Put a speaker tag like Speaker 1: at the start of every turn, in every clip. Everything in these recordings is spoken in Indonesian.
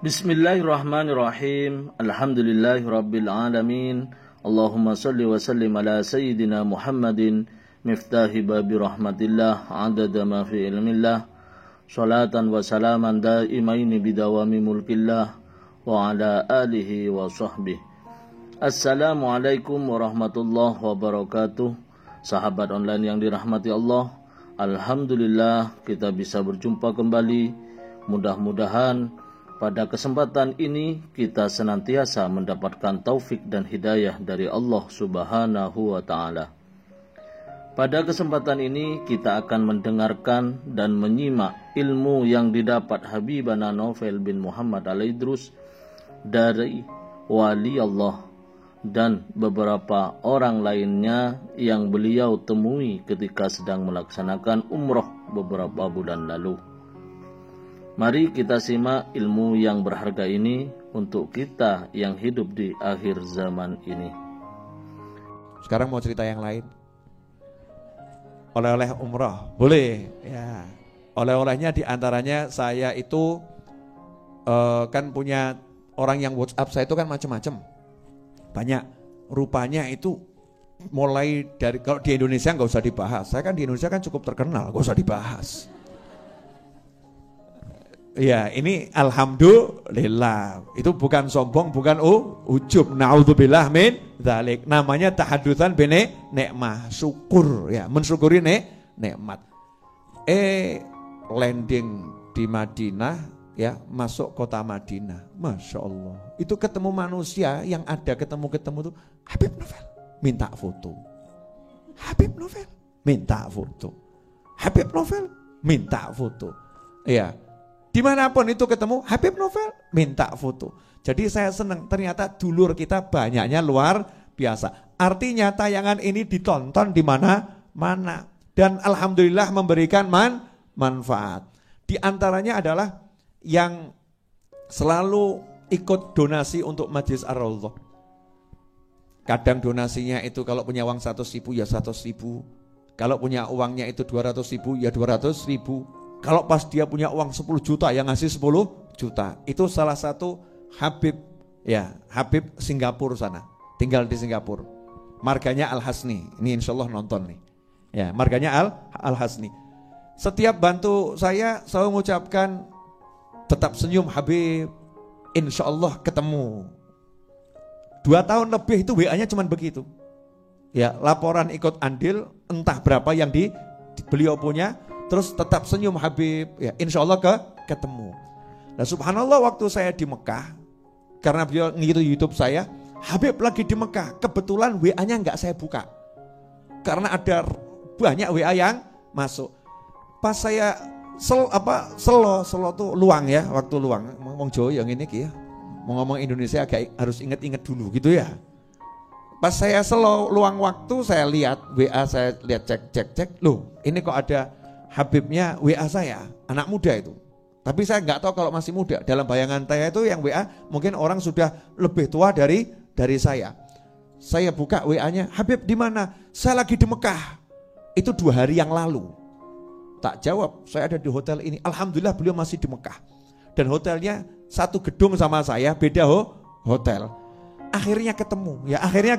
Speaker 1: Bismillahirrahmanirrahim. Alhamdulillahirabbil alamin. Allahumma shalli wa sallim ala sayyidina Muhammadin miftahi babi rahmatillah adada ma fi ilmillah. Salatan wa salaman daimaini bidawami mulkillah wa ala alihi wa sahbihi. Assalamualaikum warahmatullahi wabarakatuh. Sahabat online yang dirahmati Allah, alhamdulillah kita bisa berjumpa kembali. Mudah-mudahan pada kesempatan ini kita senantiasa mendapatkan taufik dan hidayah dari Allah Subhanahu wa Ta'ala. Pada kesempatan ini kita akan mendengarkan dan menyimak ilmu yang didapat Habibana Novel bin Muhammad Al-Idrus dari wali Allah dan beberapa orang lainnya yang beliau temui ketika sedang melaksanakan umroh beberapa bulan lalu. Mari kita simak ilmu yang berharga ini untuk kita yang hidup di akhir zaman ini.
Speaker 2: Sekarang mau cerita yang lain. Oleh-oleh umrah, boleh ya. Oleh-olehnya diantaranya saya itu kan punya orang yang WhatsApp saya itu kan macam-macam. Banyak. Rupanya itu mulai dari, kalau di Indonesia nggak usah dibahas. Saya kan di Indonesia kan cukup terkenal, nggak usah dibahas. Ya, ini alhamdulillah. Itu bukan sombong, bukan ujub. Naudzubillah min dzalik. Namanya tahadutsan bene nikmah, syukur ya, mensyukuri nikmat. Landing di Madinah ya, masuk kota Madinah. Masya Allah. Itu ketemu manusia yang ada ketemu tuh Habib Novel minta foto. Habib Novel minta foto. Habib Novel minta foto. Ya. Dimanapun itu ketemu Habib Novel minta foto. Jadi saya senang, ternyata dulur kita banyaknya luar biasa. Artinya tayangan ini ditonton di mana-mana dan alhamdulillah memberikan manfaat. Di antaranya adalah yang selalu ikut donasi untuk Majelis Ar-Raudhah. Kadang donasinya itu kalau punya uang 100.000 ya 100.000. Kalau punya uangnya itu 200.000 ya 200.000. Kalau pas dia punya uang 10 juta yang ngasih 10 juta. Itu salah satu Habib ya, Habib Singapura sana. Tinggal di Singapura. Marganya Al-Hasni. Ini insya Allah nonton nih. Ya, marganya Al-Hasni. Setiap bantu saya selalu mengucapkan tetap senyum Habib. Insya Allah ketemu. 2 tahun lebih itu WA-nya cuman begitu. Ya, laporan ikut andil entah berapa yang beliau punya. Terus tetap senyum Habib, ya insya Allah ketemu. Nah subhanallah waktu saya di Mekah, karena beliau ngikutin YouTube saya, Habib lagi di Mekah, kebetulan WA-nya nggak saya buka. Karena ada banyak WA yang masuk. Pas saya selo tuh luang ya, waktu luang, ngomong Jawa yang ini ya, mau ngomong Indonesia agak harus inget-inget dulu gitu ya. Pas saya selo luang waktu, saya lihat WA, saya lihat cek, loh ini kok ada Habibnya WA saya, anak muda itu. Tapi saya nggak tahu kalau masih muda. Dalam bayangan saya itu yang WA mungkin orang sudah lebih tua dari saya. Saya buka WA-nya, Habib di mana? Saya lagi di Mekah. Itu 2 hari yang lalu. Tak jawab, saya ada di hotel ini. Alhamdulillah beliau masih di Mekah. Dan hotelnya satu gedung sama saya, beda hotel. Akhirnya ketemu, ya akhirnya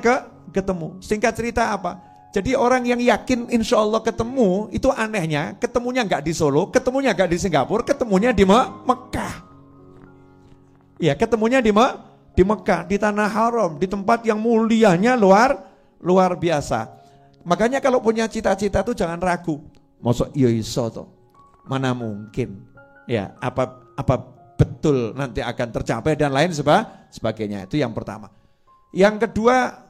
Speaker 2: ketemu. Singkat cerita apa? Jadi orang yang yakin insya Allah ketemu, itu anehnya ketemunya nggak di Solo, ketemunya nggak di Singapura, ketemunya di Mekah. Ya ketemunya di Mekah, di Tanah Haram, di tempat yang mulianya luar biasa. Makanya kalau punya cita-cita tuh jangan ragu. Mosok iya iso toh, mana mungkin. Ya apa betul nanti akan tercapai dan lain sebagainya. Itu yang pertama. Yang kedua,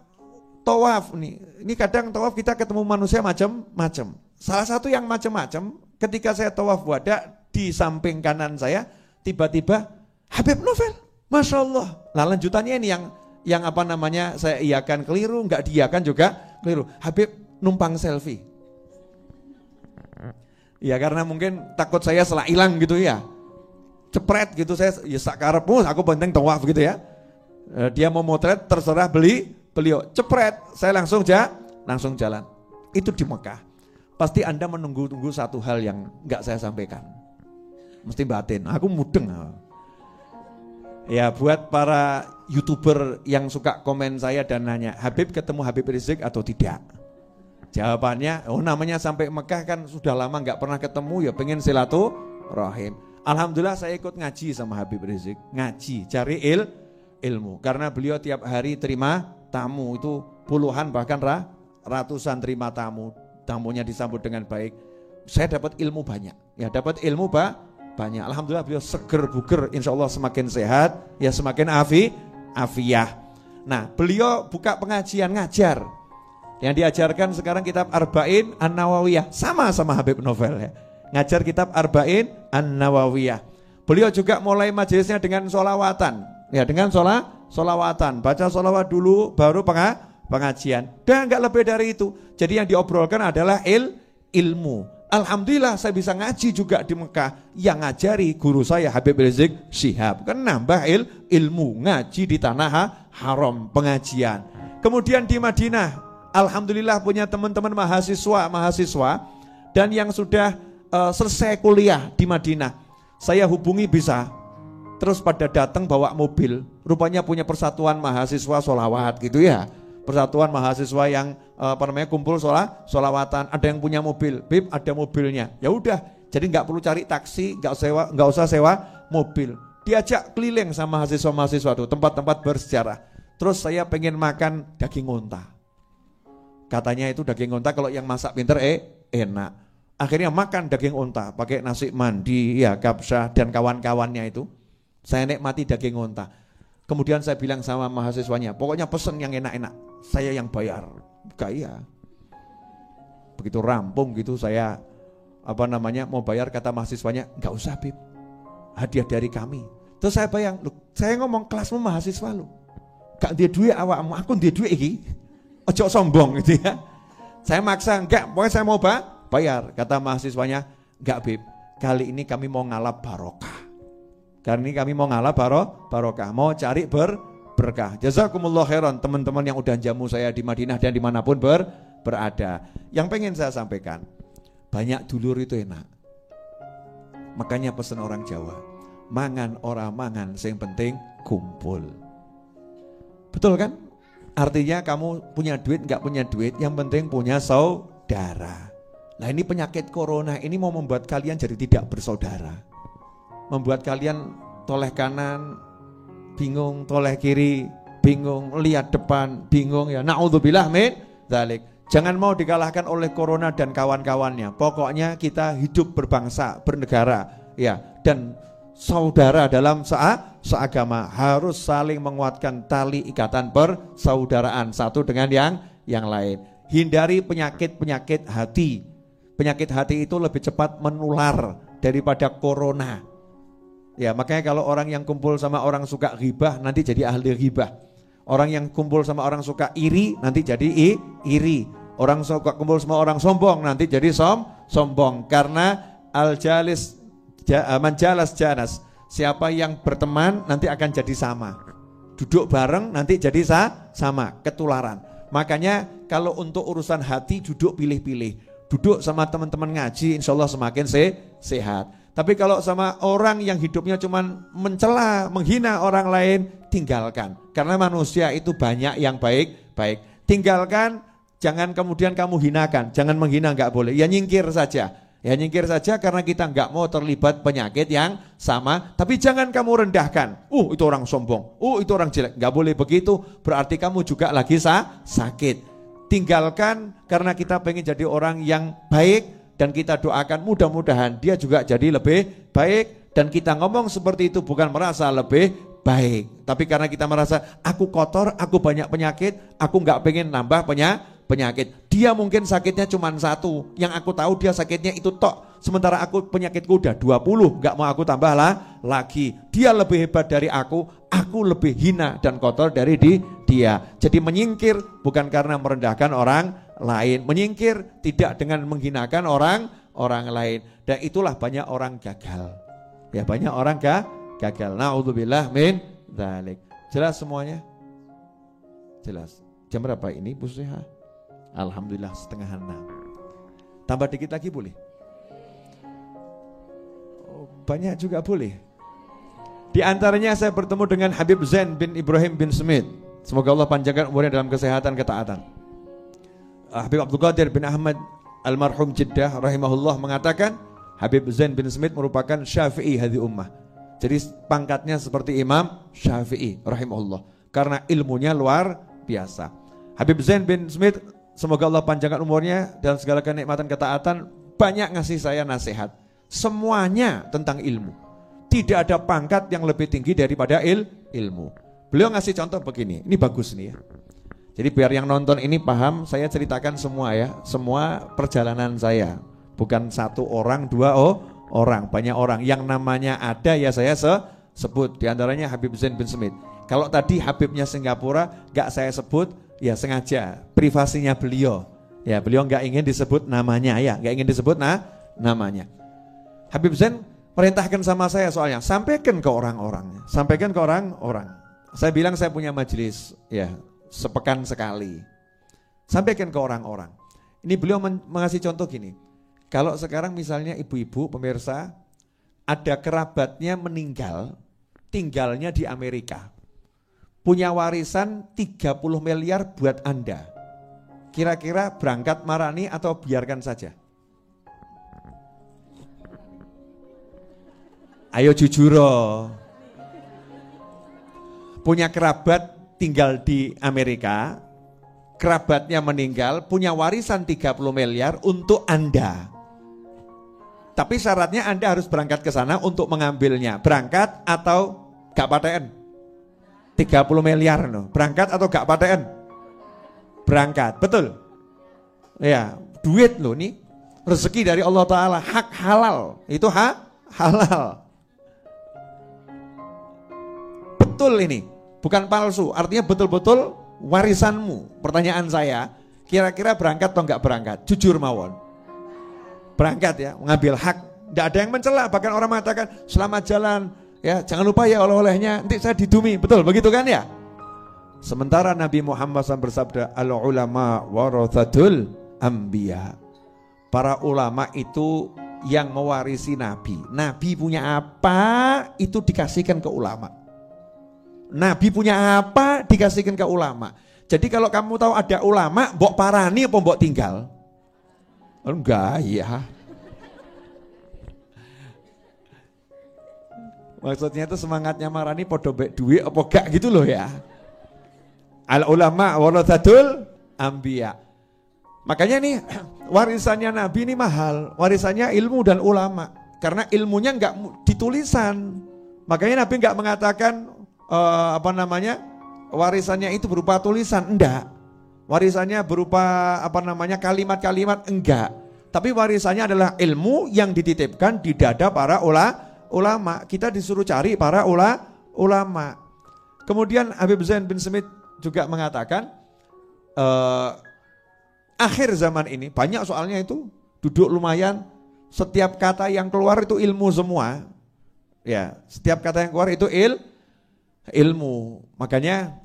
Speaker 2: tawaf nih, ini kadang tawaf kita ketemu manusia macam-macam. Salah satu yang macam-macam, ketika saya tawaf wada di samping kanan saya, tiba-tiba Habib Novel, Masya Allah. Nah lanjutannya ini yang apa namanya saya iakan keliru, nggak diiakan juga keliru. Habib numpang selfie. Ya karena mungkin takut saya salah hilang gitu ya. Cepret gitu saya ya sakarepmu aku penting tawaf gitu ya. Dia mau motret terserah beliau. Cepret saya langsung jalan. Itu di Mekah. Pasti Anda menunggu-tunggu satu hal yang nggak saya sampaikan. Mesti batin, aku mudeng. Ya buat para YouTuber yang suka komen saya dan nanya, Habib ketemu Habib Rizik atau tidak? Jawabannya, namanya sampai Mekah kan sudah lama nggak pernah ketemu, ya pengen silaturahim. Alhamdulillah saya ikut ngaji sama Habib Rizik, ngaji, cari ilmu. Karena beliau tiap hari terima tamu, itu puluhan bahkan ratusan terima tamu. Tamunya disambut dengan baik. Saya dapat ilmu banyak, ya dapat ilmu banyak. Alhamdulillah beliau seger buger, insya Allah semakin sehat, ya semakin afiyah. Nah beliau buka pengajian ngajar. Yang diajarkan sekarang kitab Arba'in An-Nawawiyah, sama Habib Novel ya. Ngajar kitab Arba'in An-Nawawiyah. Beliau juga mulai majelisnya dengan sholawatan, ya dengan sholawatan. Baca sholawat dulu, baru pengajian. Dan enggak lebih dari itu. Jadi yang diobrolkan adalah ilmu. Alhamdulillah saya bisa ngaji juga di Mekah. Yang ngajari guru saya Habib Rizik Syihab. Kan nambah ilmu, ngaji di tanah haram, pengajian. Kemudian di Madinah, alhamdulillah punya teman-teman mahasiswa dan yang sudah selesai kuliah di Madinah. Saya hubungi bisa. Terus pada datang bawa mobil. Rupanya punya persatuan mahasiswa sholawat gitu ya. Persatuan mahasiswa yang kumpul sholawatan. Ada yang punya mobil, Bib ada mobilnya. Ya udah, jadi nggak perlu cari taksi, nggak usah sewa mobil. Diajak keliling sama mahasiswa-mahasiswa itu tempat-tempat bersejarah. Terus saya pengen makan daging unta. Katanya itu daging unta kalau yang masak pinter enak. Akhirnya makan daging unta pakai nasi mandi, ya kapsah dan kawan-kawannya itu. Saya nikmati daging unta. Kemudian saya bilang sama mahasiswanya, pokoknya pesen yang enak-enak, saya yang bayar. Gaya. Begitu rampung gitu saya mau bayar, kata mahasiswanya, enggak usah Bib, hadiah dari kami. Terus saya bayang, saya ngomong kelasmu mahasiswa lu, gak dia duit awakmu, aku dia duit iki. Ojo sombong gitu ya. Saya maksa, enggak, pokoknya saya mau bayar. Kata mahasiswanya, enggak Bib, kali ini kami mau ngalap barokah. Karena ini kami mau ngalap barokah, mau cari berkah. Jazakumullah khairan teman-teman yang udah jamu saya di Madinah dan dimanapun berada. Yang pengen saya sampaikan, banyak dulur itu enak. Makanya pesan orang Jawa, mangan ora mangan, yang penting kumpul. Betul kan? Artinya kamu punya duit, gak punya duit, yang penting punya saudara. Nah ini penyakit corona ini mau membuat kalian jadi tidak bersaudara. Membuat kalian toleh kanan bingung, toleh kiri bingung, lihat depan bingung ya. Na'udzubillah min dzalik. Jangan mau dikalahkan oleh corona dan kawan-kawannya. Pokoknya kita hidup berbangsa, bernegara ya, dan saudara dalam seagama, harus saling menguatkan tali ikatan persaudaraan satu dengan yang lain. Hindari penyakit-penyakit hati. Penyakit hati itu lebih cepat menular daripada corona. Ya, makanya kalau orang yang kumpul sama orang suka ghibah nanti jadi ahli ghibah. Orang yang kumpul sama orang suka iri nanti jadi iri. Orang suka kumpul sama orang sombong nanti jadi sombong. Karena manjalas janas. Siapa yang berteman nanti akan jadi sama. Duduk bareng nanti jadi sama, ketularan. Makanya kalau untuk urusan hati duduk pilih-pilih. Duduk sama teman-teman ngaji, insya Allah semakin sehat. Tapi kalau sama orang yang hidupnya cuma mencela, menghina orang lain, tinggalkan. Karena manusia itu banyak yang baik. Tinggalkan, jangan kemudian kamu hinakan. Jangan menghina, enggak boleh. Ya nyingkir saja. Karena kita enggak mau terlibat penyakit yang sama. Tapi jangan kamu rendahkan. Itu orang sombong. Itu orang jelek. Enggak boleh begitu. Berarti kamu juga lagi sakit. Tinggalkan karena kita pengen jadi orang yang baik. Dan kita doakan mudah-mudahan dia juga jadi lebih baik. Dan kita ngomong seperti itu bukan merasa lebih baik. Tapi karena kita merasa aku kotor, aku banyak penyakit, aku gak pengen nambah penyakit. Dia mungkin sakitnya cuma satu, yang aku tahu dia sakitnya itu tok. Sementara aku penyakitku udah 20, gak mau aku tambah lagi. Dia lebih hebat dari aku aku lebih hina dan kotor dari dia. Jadi menyingkir bukan karena merendahkan orang lain, menyingkir tidak dengan menghinakan orang lain. Dan itulah banyak orang gagal. Ya, banyak orang gagal. Na'udzubillah min dzalik. Jelas semuanya? Jelas. Jam berapa ini Bu Seha? Alhamdulillah 5:30. Tambah dikit lagi boleh? Oh, banyak juga boleh. Di antaranya saya bertemu dengan Habib Zain bin Ibrahim bin Smith. Semoga Allah panjangkan umurnya dalam kesehatan ketaatan. Habib Abdul Qadir bin Ahmad almarhum Jeddah rahimahullah mengatakan Habib Zain bin Smith merupakan Syafi'i hadhihi ummah. Jadi pangkatnya seperti Imam Syafi'i rahimahullah karena ilmunya luar biasa. Habib Zain bin Smith, semoga Allah panjangkan umurnya dan segala kenikmatan ketaatan, banyak ngasih saya nasihat. Semuanya tentang ilmu. Tidak ada pangkat yang lebih tinggi daripada ilmu. Beliau ngasih contoh begini, ini bagus nih ya. Jadi biar yang nonton ini paham, saya ceritakan semua ya, semua perjalanan saya. Bukan satu orang, dua orang, banyak orang. Yang namanya ada ya saya sebut. Di antaranya Habib Zain bin Smith. Kalau tadi Habibnya Singapura gak saya sebut, ya sengaja privasinya beliau. Ya beliau gak ingin disebut namanya ya, gak ingin disebut namanya. Habib Zain perintahkan sama saya soalnya, sampaikan ke orang-orang. Sampaikan ke orang-orang. Saya bilang saya punya majelis ya, sepekan sekali. Sampaikan ke orang-orang. Ini beliau mengasih contoh gini. Kalau sekarang misalnya ibu-ibu pemirsa ada kerabatnya meninggal, tinggalnya di Amerika. Punya warisan 30 miliar buat Anda. Kira-kira berangkat marani atau biarkan saja? Ayo jujur. Punya kerabat tinggal di Amerika, kerabatnya meninggal, punya warisan 30 miliar untuk Anda. Tapi syaratnya Anda harus berangkat ke sana untuk mengambilnya. Berangkat atau gak paten? 30 miliar no. Berangkat atau gak paten? Berangkat, betul? Ya, duit loh nih. Rezeki dari Allah Ta'ala, hak halal. Itu halal. Betul ini, bukan palsu. Artinya betul-betul warisanmu. Pertanyaan saya, kira-kira berangkat atau enggak berangkat? Jujur mawon. Berangkat ya, mengambil hak. Tidak ada yang mencela, bahkan orang mengatakan selamat jalan. Ya, jangan lupa ya oleh-olehnya, nanti saya didumi. Betul, begitu kan ya? Sementara Nabi Muhammad SAW bersabda, al-ulama warathatul anbiya. Para ulama itu yang mewarisi Nabi. Nabi punya apa, itu dikasihkan ke ulama. Nabi punya apa, dikasihkan ke ulama. Jadi kalau kamu tahu ada ulama, mbok parani apa mbok tinggal? Enggak, ya. Maksudnya itu semangatnya marani podo bek duit apa gak gitu loh ya. Al ulama warathatul anbiya. Makanya nih warisannya Nabi ini mahal, warisannya ilmu dan ulama. Karena ilmunya enggak ditulisan. Makanya Nabi enggak mengatakan warisannya itu berupa tulisan, enggak. Warisannya berupa kalimat-kalimat, enggak. Tapi warisannya adalah ilmu yang dititipkan di dada para ulama. Kita disuruh cari para ulama. Kemudian Habib Zain bin Smith juga mengatakan akhir zaman ini banyak soalnya itu duduk lumayan, setiap kata yang keluar itu ilmu semua. Ya, setiap kata yang keluar itu ilmu. Makanya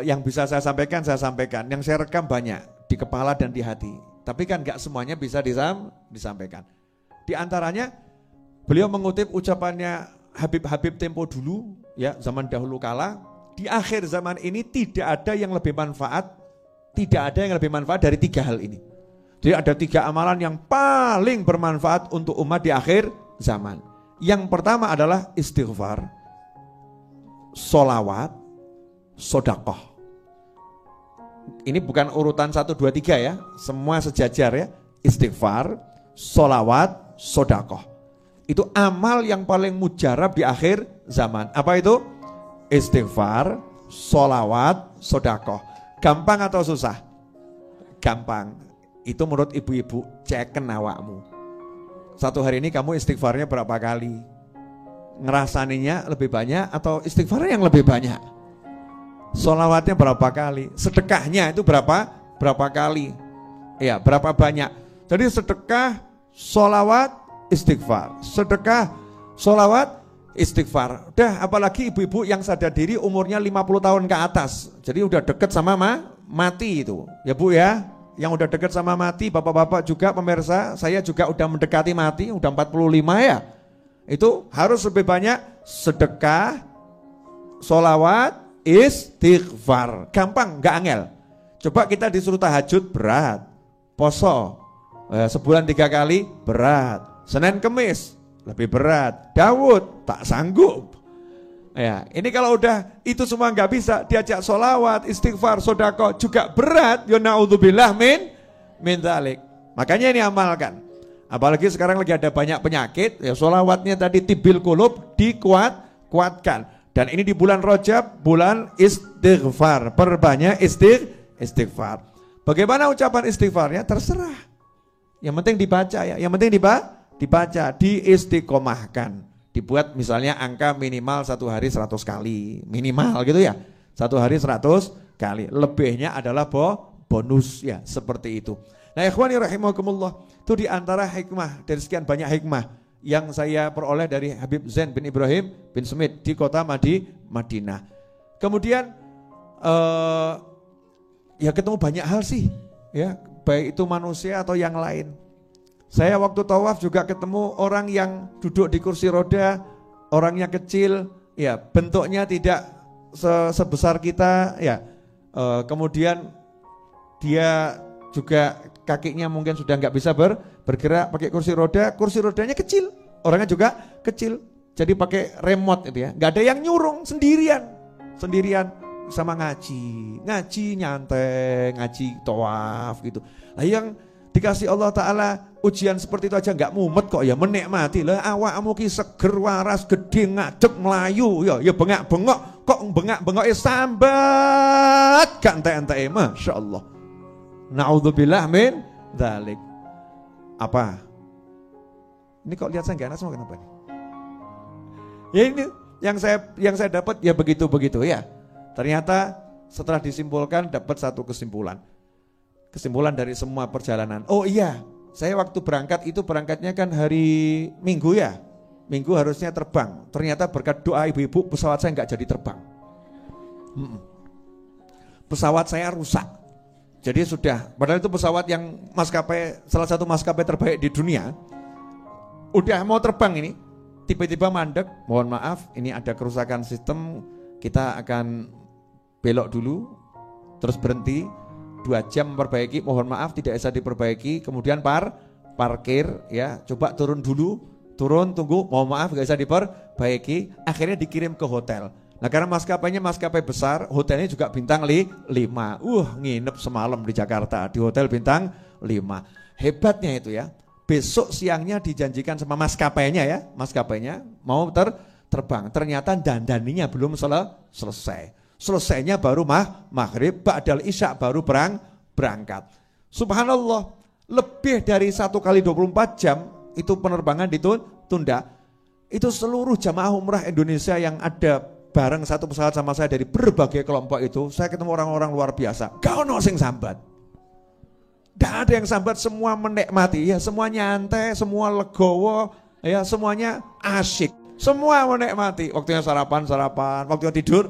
Speaker 2: yang bisa saya sampaikan, yang saya rekam banyak di kepala dan di hati. Tapi kan gak semuanya bisa disampaikan. Di antaranya beliau mengutip ucapannya Habib tempo dulu, ya zaman dahulu kala. Di akhir zaman ini tidak ada yang lebih manfaat, dari 3 hal ini. Jadi ada 3 amalan yang paling bermanfaat untuk umat di akhir zaman. Yang pertama adalah istighfar, sholawat, sodakoh. Ini bukan urutan 1, 2, 3 ya, semua sejajar ya. Istighfar, sholawat, sodakoh. Itu amal yang paling mujarab di akhir zaman. Apa itu? Istighfar, sholawat, sodakoh. Gampang atau susah? Gampang. Itu menurut ibu-ibu, ceken awakmu. Satu hari ini kamu istighfarnya berapa kali? Ngerasaninya lebih banyak atau istighfarnya yang lebih banyak? Sholawatnya berapa kali? Sedekahnya itu berapa kali? Ya, berapa banyak? Jadi sedekah, sholawat, istighfar. Sedekah, sholawat, istighfar. Udah, apalagi ibu-ibu yang sadar diri umurnya 50 tahun ke atas. Jadi udah deket sama mati itu. Ya Bu ya, yang udah deket sama mati, bapak-bapak juga pemirsa, saya juga udah mendekati mati, udah 45 ya. Itu harus lebih banyak sedekah, sholawat, istighfar. Gampang, gak angel. Coba kita disuruh tahajud berat, poso sebulan 3 kali berat, Senin Kemis lebih berat, Daud tak sanggup. Ya, ini kalau udah itu semua nggak bisa, diajak sholawat, istighfar, sodako juga berat. Ya naudzubillah min dzalik. Makanya ini amalkan. Apalagi sekarang lagi ada banyak penyakit, ya sholawatnya tadi tibil kulub kuatkan. Dan ini di bulan Rajab, bulan istighfar. Perbanyak istighfar. Bagaimana ucapan istighfarnya? Terserah. Yang penting dibaca ya. Yang penting dibaca, diistiqomahkan. Dibuat misalnya angka minimal 1 hari 100 kali. Minimal gitu ya. 1 hari 100 kali. Lebihnya adalah bonus ya. Seperti itu. Nah ikhwani rahimakumullah. Itu diantara hikmah. Dari sekian banyak hikmah yang saya peroleh dari Habib Zain bin Ibrahim bin Smith di kota Madinah. Kemudian ya ketemu banyak hal sih ya, baik itu manusia atau yang lain. Saya waktu tawaf juga ketemu orang yang duduk di kursi roda, orangnya kecil ya, bentuknya tidak sebesar kita ya. Kemudian dia juga kakinya mungkin sudah nggak bisa bergerak, pakai kursi rodanya kecil, orangnya juga kecil, jadi pakai remote itu ya, nggak ada yang nyurung, sendirian sama ngaji nyantai, ngaji tawaf gitu. Nah yang dikasih Allah Ta'ala ujian seperti itu aja nggak mumet kok ya, menikmati lah. Awakmu ki seger waras gede ngadeg melayu ya bengak-bengok kok bengak-bengok sambat gak ente-ente, Masya Allah. Na'udzubillah min dzalik. Apa? Ini kok lihat saya gak enak semua, kenapa nih? Ya ini yang saya dapat ya begitu ya. Ternyata setelah disimpulkan dapat satu kesimpulan dari semua perjalanan. Oh iya, saya waktu berangkat itu berangkatnya kan hari Minggu ya. Minggu harusnya terbang. Ternyata berkat doa ibu-ibu pesawat saya nggak jadi terbang. Pesawat saya rusak. Jadi sudah, padahal itu pesawat yang salah satu maskapai terbaik di dunia. Udah mau terbang ini, tiba-tiba mandek, mohon maaf ini ada kerusakan sistem, kita akan belok dulu, terus berhenti, 2 jam memperbaiki, mohon maaf tidak bisa diperbaiki, kemudian parkir ya, coba turun dulu, tunggu, mohon maaf gak bisa diperbaiki, akhirnya dikirim ke hotel. Nah karena maskapainya maskapai besar, hotelnya juga bintang 5. Nginep semalam di Jakarta di hotel bintang 5. Hebatnya itu ya. Besok siangnya dijanjikan sama maskapainya mau terbang. Ternyata dandaninya belum selesai. Selesainya baru maghrib, ba'dal isya baru berangkat. Subhanallah, lebih dari 1 kali 24 jam itu penerbangan ditunda. Itu seluruh jamaah umrah Indonesia yang ada bareng satu pesawat sama saya dari berbagai kelompok itu, saya ketemu orang-orang luar biasa. Gak ono sing sambat. Gak ada yang sambat, semua menikmati ya, semua nyantai, semua legowo ya, semuanya asyik. Semua menikmati. Waktunya sarapan, waktunya tidur,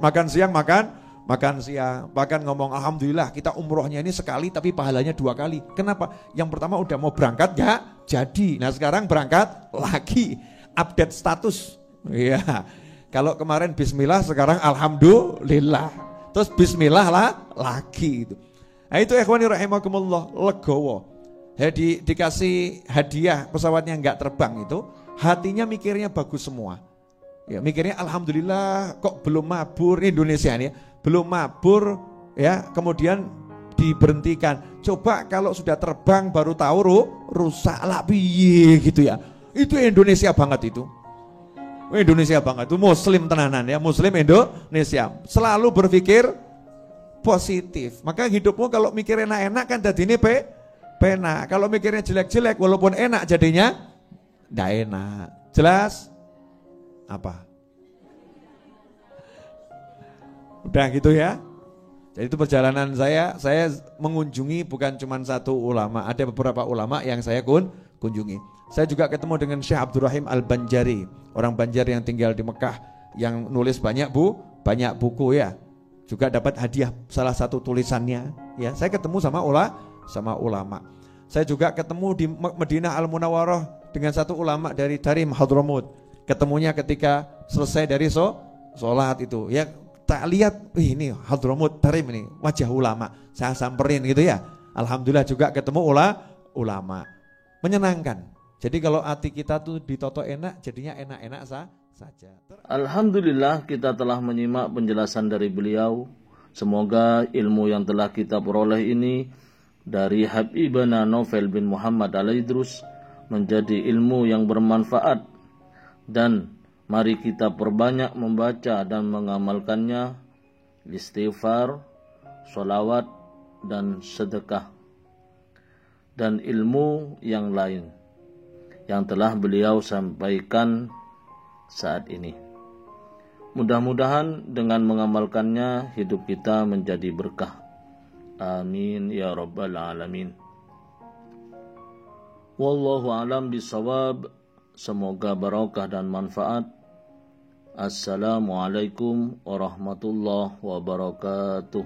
Speaker 2: makan siang, makan siang. Bahkan ngomong alhamdulillah kita umrohnya ini sekali tapi pahalanya 2 kali. Kenapa? Yang pertama udah mau berangkat gak jadi. Nah sekarang berangkat lagi, update status. Iya. Kalau kemarin bismillah, sekarang alhamdulillah. Terus bismillah lagi itu. Nah itu ikhwani rahimakumullah, legowo. Dikasih hadiah pesawatnya enggak terbang itu, hatinya mikirnya bagus semua. Ya, mikirnya alhamdulillah kok belum mabur, Indonesia nih ya, belum mabur ya, kemudian diberhentikan. Coba kalau sudah terbang baru tahu rusak lah piye gitu ya. Itu Indonesia banget itu. Indonesia banget itu, muslim tenanan ya, muslim Indonesia. Selalu berpikir positif. Maka hidupmu kalau mikir enak-enak kan jadinya penak. Kalau mikirnya jelek-jelek walaupun enak jadinya enggak enak. Jelas? Apa? Udah gitu ya. Jadi itu perjalanan saya mengunjungi bukan cuma satu ulama, ada beberapa ulama yang saya kunjungi. Saya juga ketemu dengan Syekh Abdurrahim Al-Banjari, orang Banjar yang tinggal di Mekah, yang nulis banyak buku ya. Juga dapat hadiah salah satu tulisannya ya. Saya ketemu sama ulama. Saya juga ketemu di Madinah Al-Munawwarah dengan satu ulama dari Tarim Hadramut. Ketemunya ketika selesai dari sholat itu ya. Tak lihat, ini Hadramut Tarim ini wajah ulama, saya samperin gitu ya. Alhamdulillah juga ketemu ulama, menyenangkan. Jadi kalau hati kita tuh ditoto enak, jadinya enak-enak saja.
Speaker 1: Alhamdulillah kita telah menyimak penjelasan dari beliau. Semoga ilmu yang telah kita peroleh ini dari Habibana Novel bin Muhammad Al-Idrus menjadi ilmu yang bermanfaat, dan mari kita perbanyak membaca dan mengamalkannya, istighfar, sholawat, dan sedekah, dan ilmu yang lain yang telah beliau sampaikan saat ini. Mudah-mudahan dengan mengamalkannya hidup kita menjadi berkah. Amin ya rabbal alamin. Wallahu alam bisawab. Semoga barokah dan manfaat. Assalamualaikum warahmatullahi wabarakatuh.